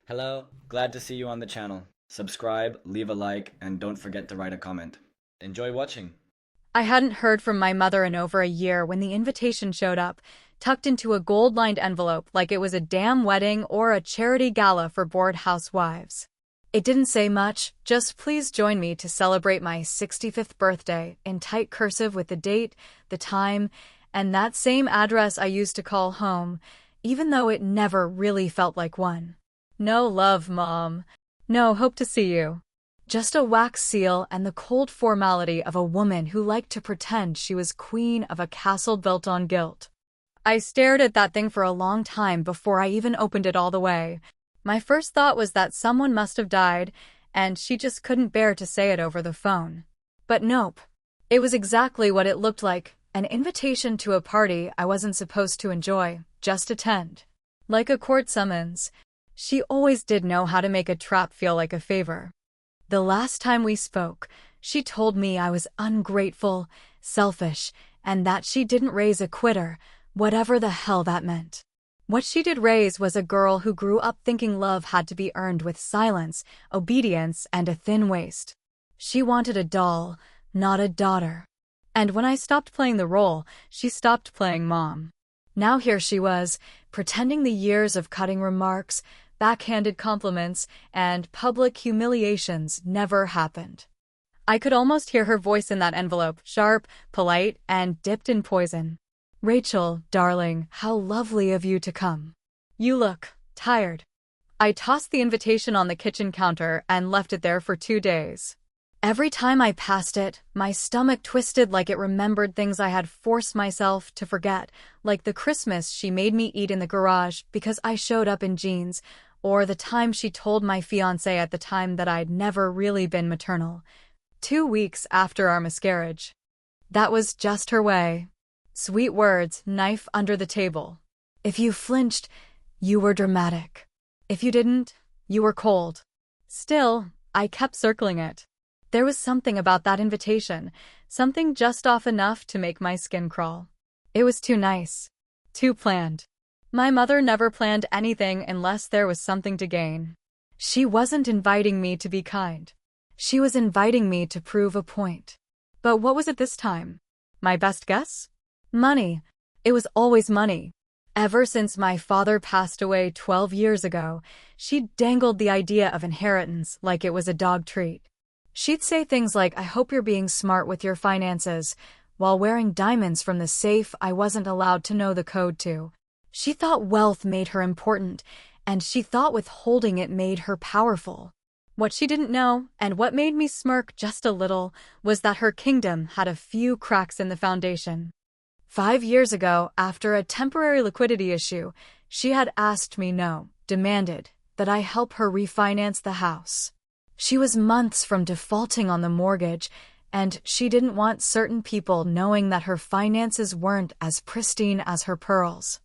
Hello, glad to see you on the channel. Subscribe, leave a like, and don't forget to write a comment. Enjoy watching. I hadn't heard from my mother in over a year when the invitation showed up, tucked into a gold-lined envelope like it was a damn wedding or a charity gala for bored housewives. It didn't say much, just please join me to celebrate my 65th birthday in tight cursive with the date, the time, and that same address I used to call home, even though it never really felt like one. No love, Mom. No hope to see you. Just a wax seal and the cold formality of a woman who liked to pretend she was queen of a castle built on guilt. I stared at that thing for a long time before I even opened it all the way. My first thought was that someone must have died, and she just couldn't bear to say it over the phone. But nope. It was exactly what it looked like, an invitation to a party I wasn't supposed to enjoy, just attend. Like a court summons. She always did know how to make a trap feel like a favor. The last time we spoke, she told me I was ungrateful, selfish, and that she didn't raise a quitter, whatever the hell that meant. What she did raise was a girl who grew up thinking love had to be earned with silence, obedience, and a thin waist. She wanted a doll, not a daughter. And when I stopped playing the role, she stopped playing mom. Now here she was, pretending the years of cutting remarks, backhanded compliments, and public humiliations never happened. I could almost hear her voice in that envelope, sharp, polite, and dipped in poison. Rachel, darling, how lovely of you to come. You look tired. I tossed the invitation on the kitchen counter and left it there for 2 days. Every time I passed it, my stomach twisted like it remembered things I had forced myself to forget, like the Christmas she made me eat in the garage because I showed up in jeans, or the time she told my fiancé at the time that I'd never really been maternal. 2 weeks after our miscarriage. That was just her way. Sweet words, knife under the table. If you flinched, you were dramatic. If you didn't, you were cold. Still, I kept circling it. There was something about that invitation, something just off enough to make my skin crawl. It was too nice. Too planned. My mother never planned anything unless there was something to gain. She wasn't inviting me to be kind. She was inviting me to prove a point. But what was it this time? My best guess? Money. It was always money. Ever since my father passed away 12 years ago, she'd dangled the idea of inheritance like it was a dog treat. She'd say things like, I hope you're being smart with your finances, while wearing diamonds from the safe I wasn't allowed to know the code to. She thought wealth made her important, and she thought withholding it made her powerful. What she didn't know, and what made me smirk just a little, was that her kingdom had a few cracks in the foundation. 5 years ago, after a temporary liquidity issue, she had asked me demanded, that I help her refinance the house. She was months from defaulting on the mortgage, and she didn't want certain people knowing that her finances weren't as pristine as her pearls.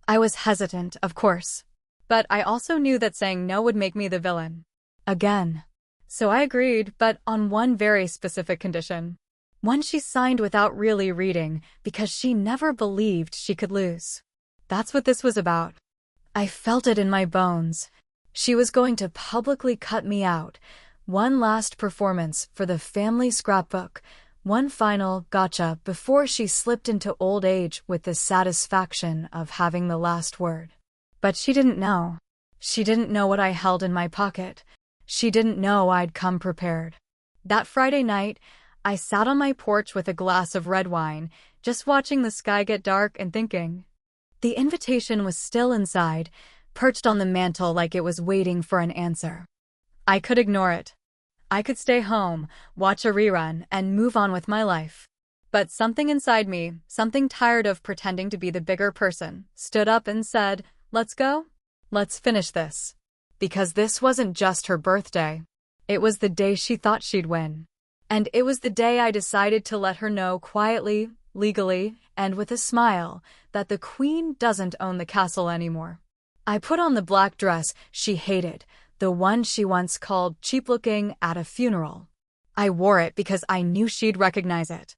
I was hesitant, of course. But I also knew that saying no would make me the villain. Again. So I agreed, but on one very specific condition. One she signed without really reading, because she never believed she could lose. That's what this was about. I felt it in my bones. She was going to publicly cut me out. One last performance for the family scrapbook. One final gotcha before she slipped into old age with the satisfaction of having the last word. But she didn't know. She didn't know what I held in my pocket. She didn't know I'd come prepared. That Friday night, I sat on my porch with a glass of red wine, just watching the sky get dark and thinking. The invitation was still inside, perched on the mantel like it was waiting for an answer. I could ignore it. I could stay home, watch a rerun, and move on with my life. But something inside me, something tired of pretending to be the bigger person, stood up and said, let's go? Let's finish this. Because this wasn't just her birthday. It was the day she thought she'd win. And it was the day I decided to let her know quietly, legally, and with a smile, that the queen doesn't own the castle anymore. I put on the black dress she hated, the one she once called cheap-looking at a funeral. I wore it because I knew she'd recognize it.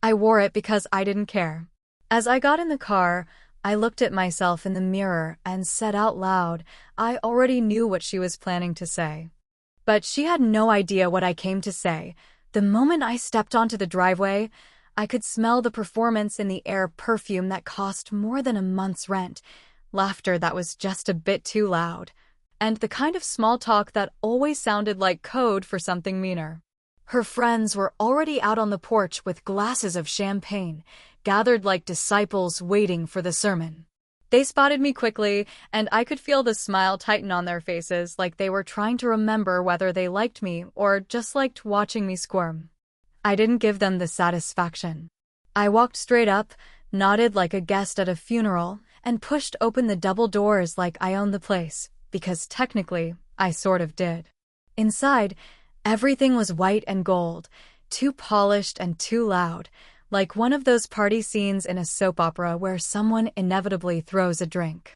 I wore it because I didn't care. As I got in the car, I looked at myself in the mirror and said out loud, I already knew what she was planning to say. But she had no idea what I came to say. The moment I stepped onto the driveway, I could smell the performance in the air, perfume that cost more than a month's rent, laughter that was just a bit too loud, and the kind of small talk that always sounded like code for something meaner. Her friends were already out on the porch with glasses of champagne, gathered like disciples waiting for the sermon. They spotted me quickly, and I could feel the smile tighten on their faces, like they were trying to remember whether they liked me or just liked watching me squirm. I didn't give them the satisfaction. I walked straight up, nodded like a guest at a funeral, and pushed open the double doors like I owned the place, because technically, I sort of did. Inside, everything was white and gold, too polished and too loud, like one of those party scenes in a soap opera where someone inevitably throws a drink.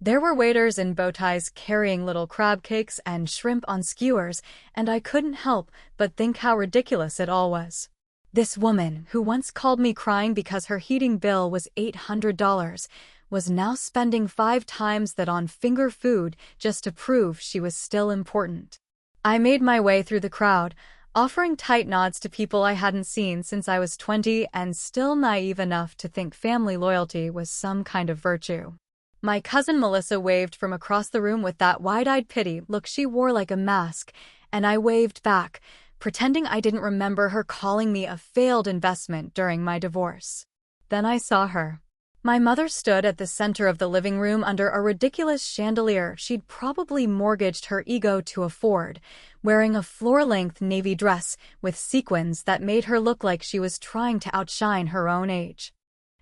There were waiters in bow ties carrying little crab cakes and shrimp on skewers, and I couldn't help but think how ridiculous it all was. This woman, who once called me crying because her heating bill was $800, was now spending 5 times that on finger food just to prove she was still important. I made my way through the crowd, offering tight nods to people I hadn't seen since I was 20 and still naive enough to think family loyalty was some kind of virtue. My cousin Melissa waved from across the room with that wide-eyed pity look she wore like a mask, and I waved back, pretending I didn't remember her calling me a failed investment during my divorce. Then I saw her. My mother stood at the center of the living room under a ridiculous chandelier she'd probably mortgaged her ego to afford, wearing a floor-length navy dress with sequins that made her look like she was trying to outshine her own age.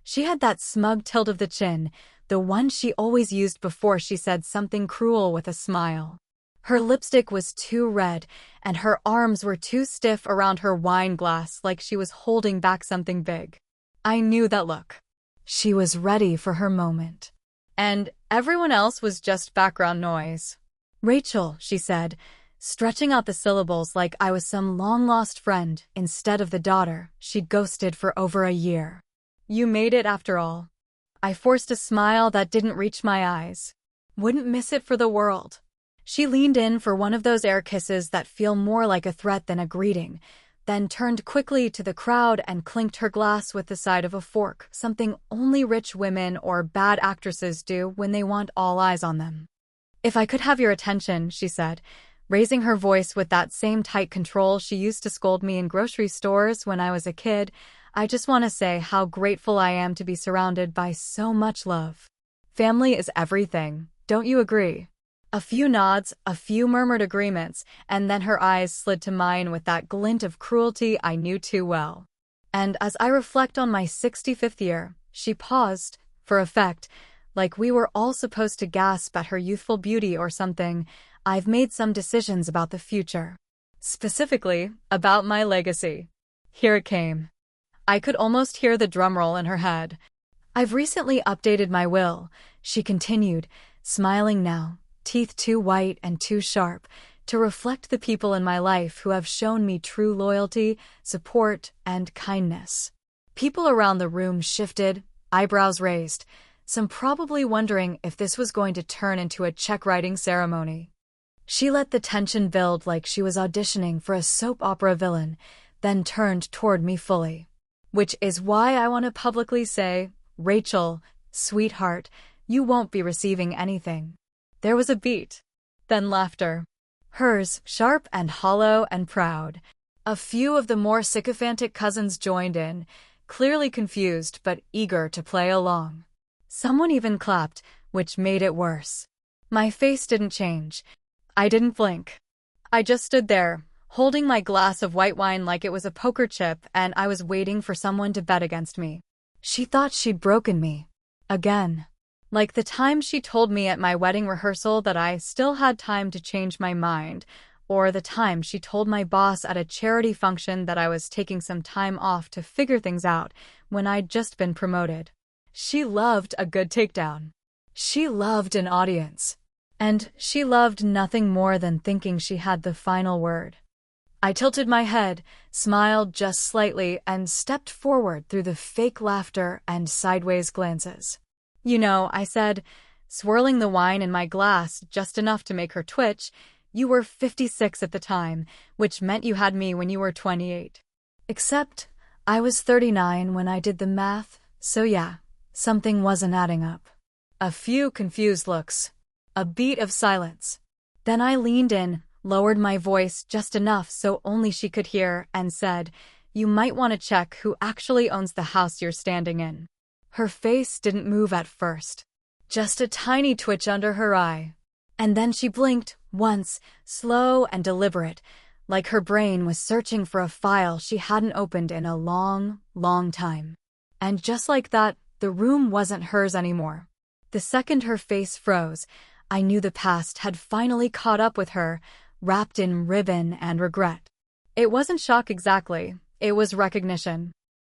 She had that smug tilt of the chin, the one she always used before she said something cruel with a smile. Her lipstick was too red, and her arms were too stiff around her wine glass like she was holding back something big. I knew that look. She was ready for her moment. And everyone else was just background noise. Rachel, she said, stretching out the syllables like I was some long-lost friend instead of the daughter she'd ghosted for over a year. You made it after all. I forced a smile that didn't reach my eyes. Wouldn't miss it for the world. She leaned in for one of those air kisses that feel more like a threat than a greeting, then turned quickly to the crowd and clinked her glass with the side of a fork, something only rich women or bad actresses do when they want all eyes on them. If I could have your attention, she said, raising her voice with that same tight control she used to scold me in grocery stores when I was a kid, I just want to say how grateful I am to be surrounded by so much love. Family is everything, don't you agree? A few nods, a few murmured agreements, and then her eyes slid to mine with that glint of cruelty I knew too well. And as I reflect on my 65th year, she paused, for effect, like we were all supposed to gasp at her youthful beauty or something. I've made some decisions about the future. Specifically, about my legacy. Here it came. I could almost hear the drumroll in her head. I've recently updated my will, she continued, smiling now, teeth too white and too sharp, to reflect the people in my life who have shown me true loyalty, support, and kindness. People around the room shifted, eyebrows raised, some probably wondering if this was going to turn into a check-writing ceremony. She let the tension build like she was auditioning for a soap opera villain, then turned toward me fully. Which is why I want to publicly say, Rachel, sweetheart, you won't be receiving anything. There was a beat. Then laughter. Hers, sharp and hollow and proud. A few of the more sycophantic cousins joined in, clearly confused but eager to play along. Someone even clapped, which made it worse. My face didn't change. I didn't blink. I just stood there, holding my glass of white wine like it was a poker chip, and I was waiting for someone to bet against me. She thought she'd broken me. Again. Like the time she told me at my wedding rehearsal that I still had time to change my mind, or the time she told my boss at a charity function that I was taking some time off to figure things out when I'd just been promoted. She loved a good takedown. She loved an audience. And she loved nothing more than thinking she had the final word. I tilted my head, smiled just slightly, and stepped forward through the fake laughter and sideways glances. I said, swirling the wine in my glass just enough to make her twitch. You were 56 at the time, which meant you had me when you were 28. Except, I was 39 when I did the math, so yeah, something wasn't adding up. A few confused looks. A beat of silence. Then I leaned in, lowered my voice just enough so only she could hear, and said, "You might want to check who actually owns the house you're standing in." Her face didn't move at first. Just a tiny twitch under her eye. And then she blinked, once, slow and deliberate, like her brain was searching for a file she hadn't opened in a long, long time. And just like that, the room wasn't hers anymore. The second her face froze, I knew the past had finally caught up with her, wrapped in ribbon and regret. It wasn't shock exactly, it was recognition.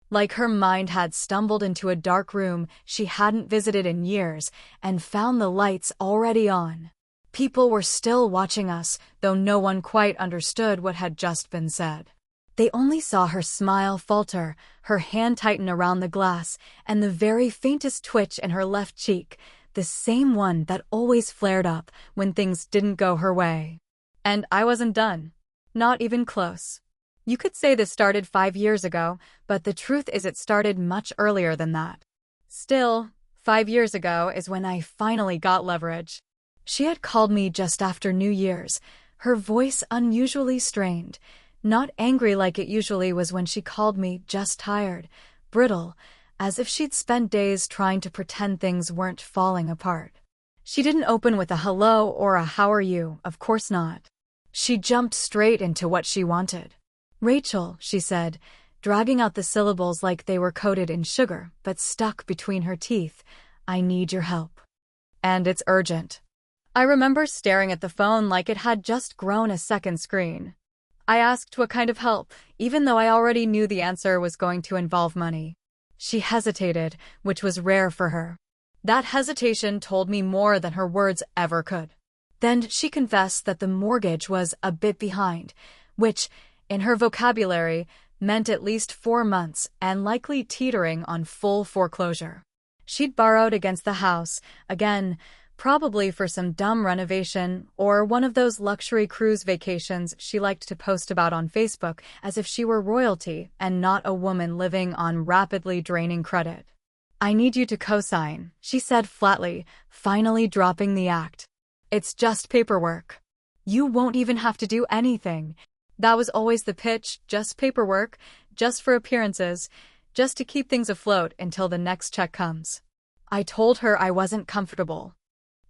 Like her mind had stumbled into a dark room she hadn't visited in years and found the lights already on. People were still watching us, though no one quite understood what had just been said. They only saw her smile falter, her hand tighten around the glass, and the very faintest twitch in her left cheek, the same one that always flared up when things didn't go her way. And I wasn't done. Not even close. You could say this started 5 years ago, but the truth is it started much earlier than that. Still, 5 years ago is when I finally got leverage. She had called me just after New Year's, her voice unusually strained, not angry like it usually was when she called me, just tired, brittle, as if she'd spent days trying to pretend things weren't falling apart. She didn't open with a hello or a how are you, of course not. She jumped straight into what she wanted. "Rachel," she said, dragging out the syllables like they were coated in sugar but stuck between her teeth, "I need your help. And it's urgent." I remember staring at the phone like it had just grown a second screen. I asked what kind of help, even though I already knew the answer was going to involve money. She hesitated, which was rare for her. That hesitation told me more than her words ever could. Then she confessed that the mortgage was a bit behind, which, in her vocabulary, meant at least 4 months and likely teetering on full foreclosure. She'd borrowed against the house, again, probably for some dumb renovation or one of those luxury cruise vacations she liked to post about on Facebook as if she were royalty and not a woman living on rapidly draining credit. "I need you to co-sign," she said flatly, finally dropping the act. "It's just paperwork. You won't even have to do anything." That was always the pitch, just paperwork, just for appearances, just to keep things afloat until the next check comes. I told her I wasn't comfortable.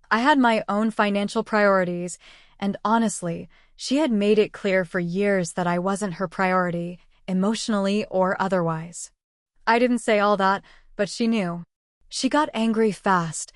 I had my own financial priorities, and honestly, she had made it clear for years that I wasn't her priority, emotionally or otherwise. I didn't say all that, but she knew. She got angry fast,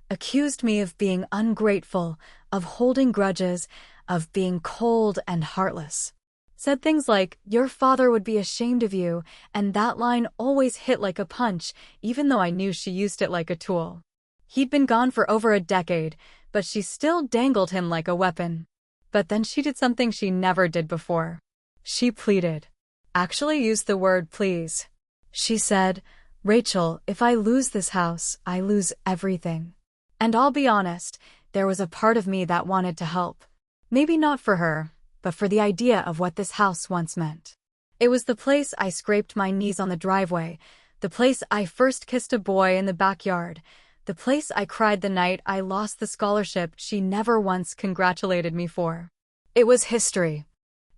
accused me of being ungrateful, of holding grudges, of being cold and heartless. Said things like, "Your father would be ashamed of you," and that line always hit like a punch, even though I knew she used it like a tool. He'd been gone for over a decade, but she still dangled him like a weapon. But then she did something she never did before. She pleaded. Actually used the word please. She said, "Rachel, if I lose this house, I lose everything." And I'll be honest, there was a part of me that wanted to help. Maybe not for her, but for the idea of what this house once meant. It was the place I scraped my knees on the driveway, the place I first kissed a boy in the backyard, the place I cried the night I lost the scholarship she never once congratulated me for. It was history.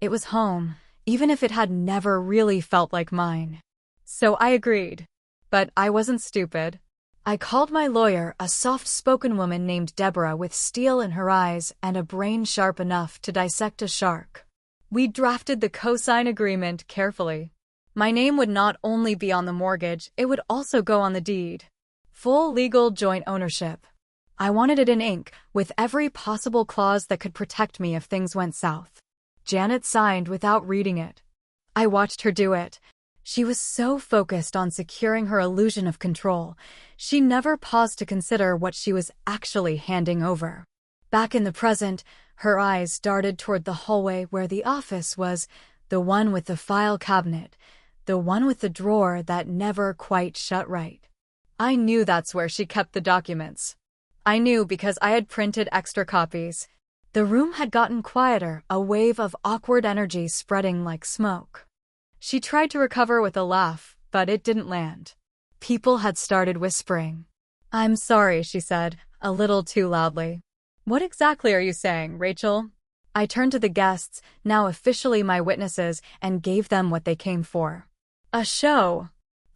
It was home, even if it had never really felt like mine. So I agreed. But I wasn't stupid. I called my lawyer, a soft-spoken woman named Deborah with steel in her eyes and a brain sharp enough to dissect a shark. We drafted the co-sign agreement carefully. My name would not only be on the mortgage, it would also go on the deed. Full legal joint ownership. I wanted it in ink, with every possible clause that could protect me if things went south. Janet signed without reading it. I watched her do it. She was so focused on securing her illusion of control, she never paused to consider what she was actually handing over. Back in the present, her eyes darted toward the hallway where the office was, the one with the file cabinet, the one with the drawer that never quite shut right. I knew that's where she kept the documents. I knew because I had printed extra copies. The room had gotten quieter, a wave of awkward energy spreading like smoke. She tried to recover with a laugh, but it didn't land. People had started whispering. "I'm sorry," she said, a little too loudly. "What exactly are you saying, Rachel?" I turned to the guests, now officially my witnesses, and gave them what they came for. A show.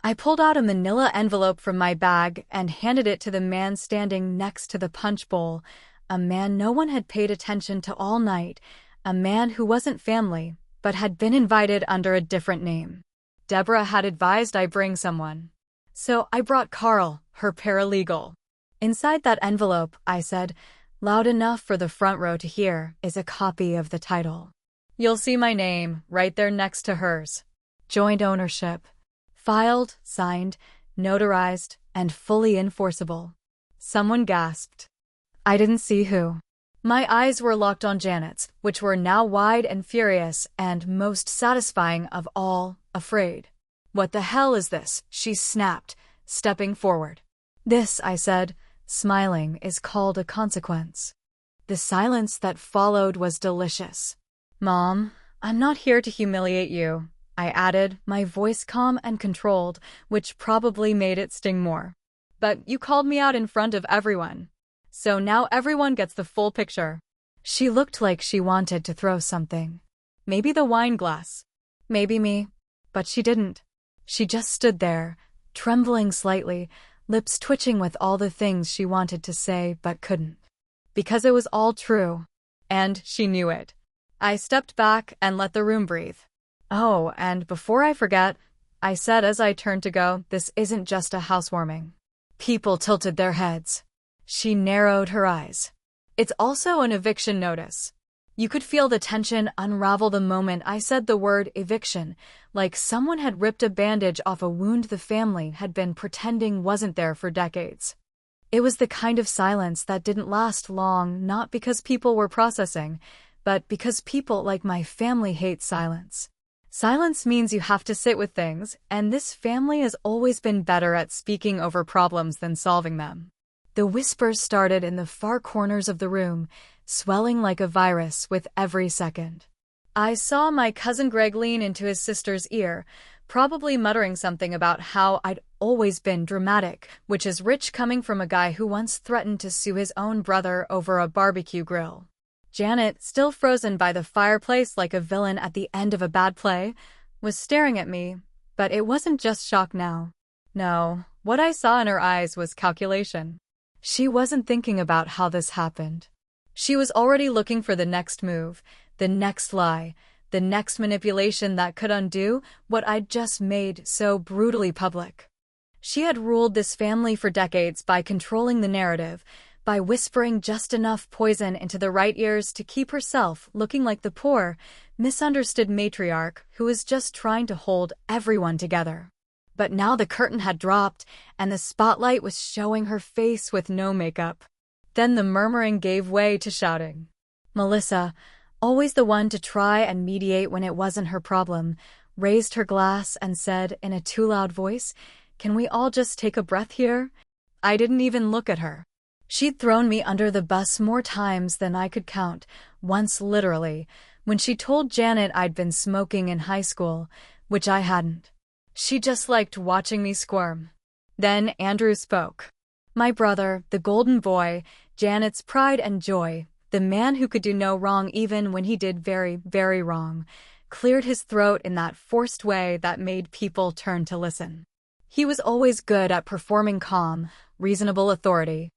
I pulled out a manila envelope from my bag and handed it to the man standing next to the punch bowl, a man no one had paid attention to all night, a man who wasn't family, but had been invited under a different name. Deborah had advised I bring someone. So I brought Carl, her paralegal. Inside that envelope, I said, loud enough for the front row to hear, is a copy of the title. You'll see my name right there next to hers. Joint ownership. Filed, signed, notarized, and fully enforceable. Someone gasped. I didn't see who. My eyes were locked on Janet's, which were now wide and furious, and most satisfying of all, afraid. What the hell is this? She snapped, stepping forward. This, I said, smiling, is called a consequence. The silence that followed was delicious. Mom, I'm not here to humiliate you, I added, my voice calm and controlled, which probably made it sting more. But you called me out in front of everyone. So now everyone gets the full picture. She looked like she wanted to throw something. Maybe the wine glass. Maybe me. But she didn't. She just stood there, trembling slightly, lips twitching with all the things she wanted to say but couldn't. Because it was all true. And she knew it. I stepped back and let the room breathe. Oh, and before I forget, I said as I turned to go, this isn't just a housewarming. People tilted their heads. She narrowed her eyes. It's also an eviction notice. You could feel the tension unravel the moment I said the word eviction, like someone had ripped a bandage off a wound the family had been pretending wasn't there for decades. It was the kind of silence that didn't last long, not because people were processing, but because people like my family hate silence. Silence means you have to sit with things, and this family has always been better at speaking over problems than solving them. The whispers started in the far corners of the room, swelling like a virus with every second. I saw my cousin Greg lean into his sister's ear, probably muttering something about how I'd always been dramatic, which is rich coming from a guy who once threatened to sue his own brother over a barbecue grill. Janet, still frozen by the fireplace like a villain at the end of a bad play, was staring at me, but it wasn't just shock now. No, what I saw in her eyes was calculation. She wasn't thinking about how this happened. She was already looking for the next move, the next lie, the next manipulation that could undo what I'd just made so brutally public. She had ruled this family for decades by controlling the narrative, by whispering just enough poison into the right ears to keep herself looking like the poor, misunderstood matriarch who was just trying to hold everyone together. But now the curtain had dropped, and the spotlight was showing her face with no makeup. Then the murmuring gave way to shouting. Melissa, always the one to try and mediate when it wasn't her problem, raised her glass and said in a too loud voice, "Can we all just take a breath here?" I didn't even look at her. She'd thrown me under the bus more times than I could count, once literally, when she told Janet I'd been smoking in high school, which I hadn't. She just liked watching me squirm. Then Andrew spoke. My brother, the golden boy, Janet's pride and joy, the man who could do no wrong even when he did very, very wrong, cleared his throat in that forced way that made people turn to listen. He was always good at performing calm, reasonable authority.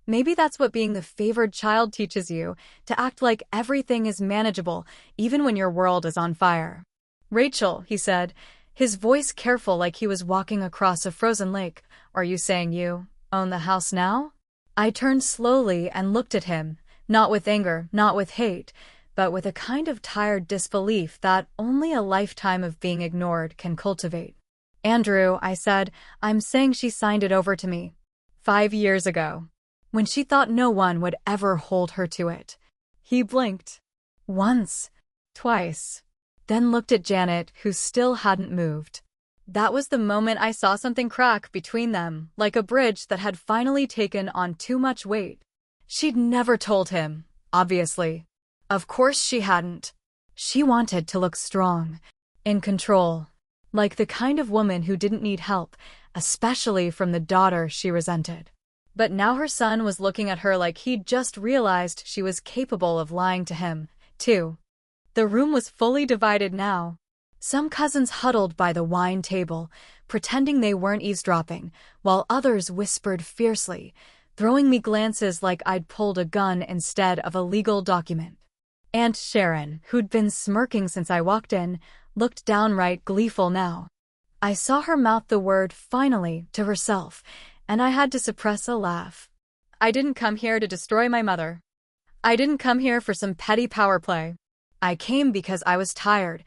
Maybe that's what being the favored child teaches you, to act like everything is manageable, even when your world is on fire. Rachel, he said, his voice careful like he was walking across a frozen lake, are you saying you own the house now? I turned slowly and looked at him, not with anger, not with hate, but with a kind of tired disbelief that only a lifetime of being ignored can cultivate. Andrew, I said, I'm saying she signed it over to me 5 years ago, when she thought no one would ever hold her to it. He blinked. Once. Twice. Then looked at Janet, who still hadn't moved. That was the moment I saw something crack between them, like a bridge that had finally taken on too much weight. She'd never told him, obviously. Of course she hadn't. She wanted to look strong, in control, like the kind of woman who didn't need help, especially from the daughter she resented. But now her son was looking at her like he'd just realized she was capable of lying to him, too. The room was fully divided now. Some cousins huddled by the wine table, pretending they weren't eavesdropping, while others whispered fiercely, throwing me glances like I'd pulled a gun instead of a legal document. Aunt Sharon, who'd been smirking since I walked in, looked downright gleeful now. I saw her mouth the word "finally" to herself, and I had to suppress a laugh. I didn't come here to destroy my mother. I didn't come here for some petty power play. I came because I was tired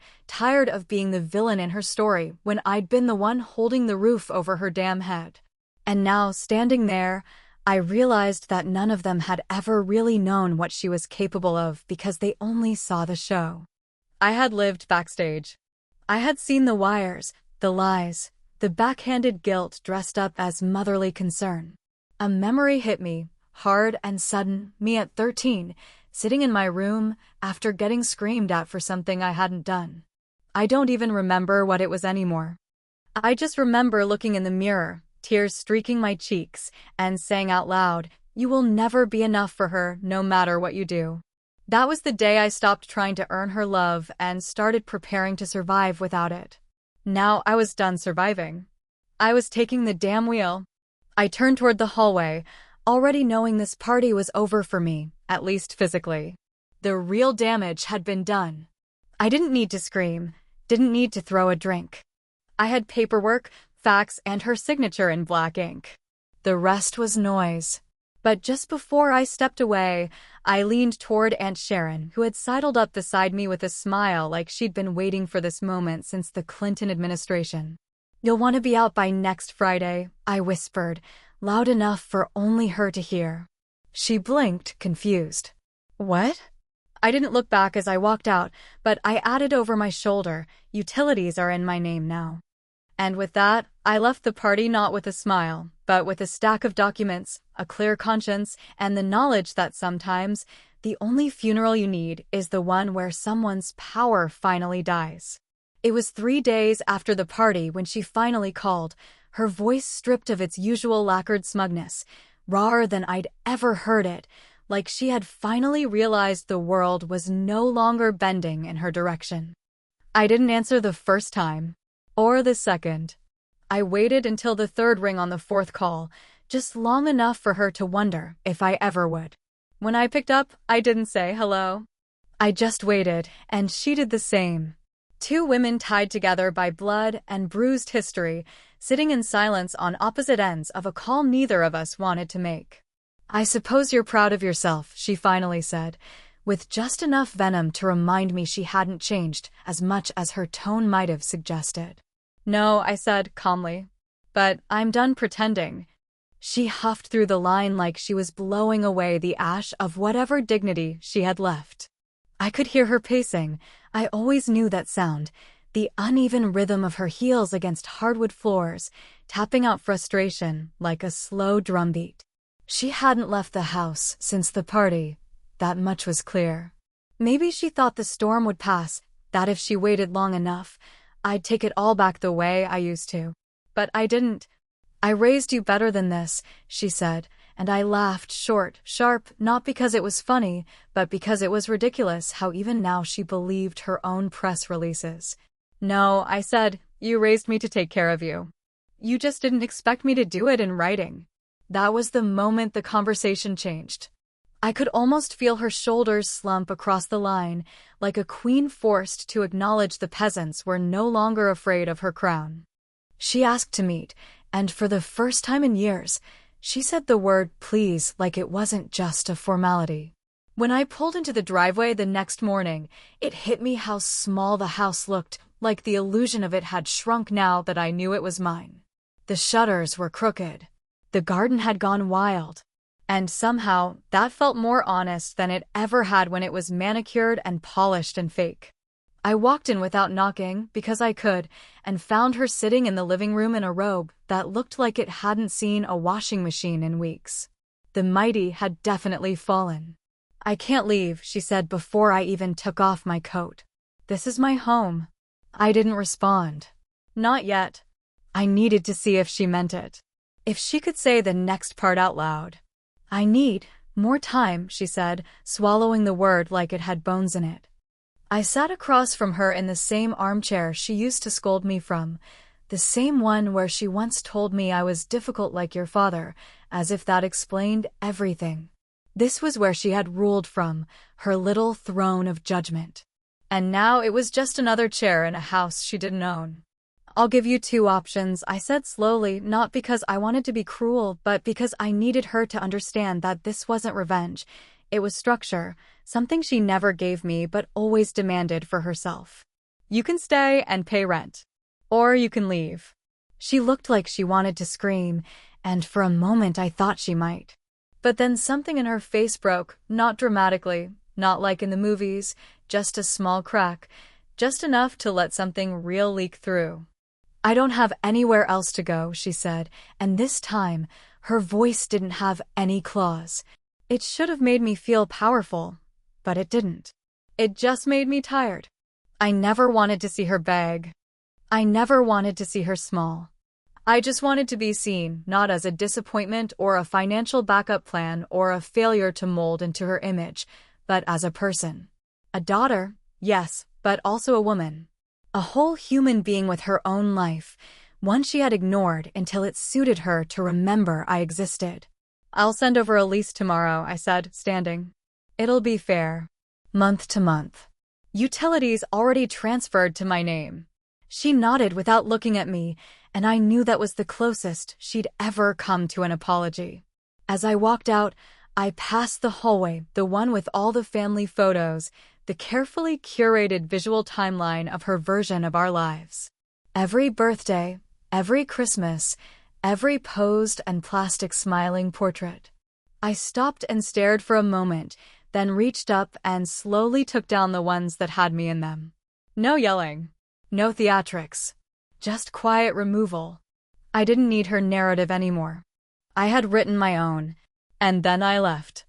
of being the villain in her story when I'd been the one holding the roof over her damn head. And now, standing there, I realized that none of them had ever really known what she was capable of because they only saw the show. I had lived backstage. I had seen the wires, the lies, the backhanded guilt dressed up as motherly concern. A memory hit me, hard and sudden, me at 13, sitting in my room after getting screamed at for something I hadn't done. I don't even remember what it was anymore. I just remember looking in the mirror, tears streaking my cheeks, and saying out loud, "You will never be enough for her, no matter what you do." That was the day I stopped trying to earn her love and started preparing to survive without it. Now I was done surviving. I was taking the damn wheel. I turned toward the hallway, already knowing this party was over for me, at least physically. The real damage had been done. I didn't need to scream, didn't need to throw a drink. I had paperwork, facts, and her signature in black ink. The rest was noise. But just before I stepped away, I leaned toward Aunt Sharon, who had sidled up beside me with a smile like she'd been waiting for this moment since the Clinton administration. "You'll want to be out by next Friday," I whispered, loud enough for only her to hear. She blinked, confused. "What?" I didn't look back as I walked out, but I added over my shoulder, "Utilities are in my name now." And with that, I left the party not with a smile, but with a stack of documents, a clear conscience, and the knowledge that sometimes the only funeral you need is the one where someone's power finally dies. It was 3 days after the party when she finally called, her voice stripped of its usual lacquered smugness, rawer than I'd ever heard it, like she had finally realized the world was no longer bending in her direction. I didn't answer the first time, or the second. I waited until the third ring on the fourth call, just long enough for her to wonder if I ever would. When I picked up, I didn't say hello. I just waited, and she did the same. 2 women tied together by blood and bruised history, sitting in silence on opposite ends of a call neither of us wanted to make. "I suppose you're proud of yourself," she finally said, with just enough venom to remind me she hadn't changed as much as her tone might have suggested. "No," I said calmly, "but I'm done pretending." She huffed through the line like she was blowing away the ash of whatever dignity she had left. I could hear her pacing. I always knew that sound, the uneven rhythm of her heels against hardwood floors, tapping out frustration like a slow drumbeat. She hadn't left the house since the party, that much was clear. Maybe she thought the storm would pass, that if she waited long enough, I'd take it all back the way I used to. But I didn't. "I raised you better than this," she said, and I laughed short, sharp, not because it was funny, but because it was ridiculous how even now she believed her own press releases. "No," I said, "you raised me to take care of you. You just didn't expect me to do it in writing." That was the moment the conversation changed. I could almost feel her shoulders slump across the line, like a queen forced to acknowledge the peasants were no longer afraid of her crown. She asked to meet, and for the first time in years, she said the word please like it wasn't just a formality. When I pulled into the driveway the next morning, it hit me how small the house looked, like the illusion of it had shrunk now that I knew it was mine. The shutters were crooked. The garden had gone wild. And somehow, that felt more honest than it ever had when it was manicured and polished and fake. I walked in without knocking, because I could, and found her sitting in the living room in a robe that looked like it hadn't seen a washing machine in weeks. The mighty had definitely fallen. "I can't leave," she said before I even took off my coat. "This is my home." I didn't respond. Not yet. I needed to see if she meant it. If she could say the next part out loud. "I need more time," she said, swallowing the word like it had bones in it. I sat across from her in the same armchair she used to scold me from, the same one where she once told me I was difficult like your father, as if that explained everything. This was where she had ruled from, her little throne of judgment. And now it was just another chair in a house she didn't own. "I'll give you two options," I said slowly, not because I wanted to be cruel, but because I needed her to understand that this wasn't revenge. It was structure, something she never gave me but always demanded for herself. "You can stay and pay rent. Or you can leave." She looked like she wanted to scream, and for a moment I thought she might. But then something in her face broke, not dramatically, not like in the movies, just a small crack, just enough to let something real leak through. "I don't have anywhere else to go," she said, and this time, her voice didn't have any claws. It should have made me feel powerful, but it didn't. It just made me tired. I never wanted to see her beg. I never wanted to see her small. I just wanted to be seen, not as a disappointment or a financial backup plan or a failure to mold into her image, but as a person. A daughter, yes, but also a woman. A whole human being with her own life, one she had ignored until it suited her to remember I existed. "I'll send over a lease tomorrow," I said, standing. "It'll be fair. Month to month. Utilities already transferred to my name." She nodded without looking at me, and I knew that was the closest she'd ever come to an apology. As I walked out, I passed the hallway, the one with all the family photos, the carefully curated visual timeline of her version of our lives. Every birthday, every Christmas, every posed and plastic smiling portrait. I stopped and stared for a moment, then reached up and slowly took down the ones that had me in them. No yelling. No theatrics. Just quiet removal. I didn't need her narrative anymore. I had written my own, and then I left.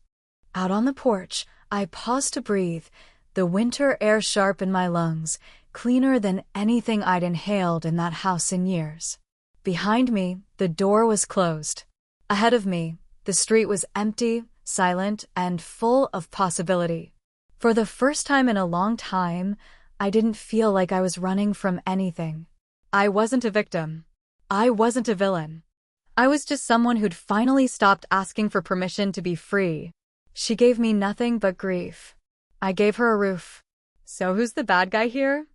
Out on the porch, I paused to breathe, the winter air sharp in my lungs, cleaner than anything I'd inhaled in that house in years. Behind me, the door was closed. Ahead of me, the street was empty, silent, and full of possibility. For the first time in a long time, I didn't feel like I was running from anything. I wasn't a victim. I wasn't a villain. I was just someone who'd finally stopped asking for permission to be free. She gave me nothing but grief. I gave her a roof. "So who's the bad guy here?"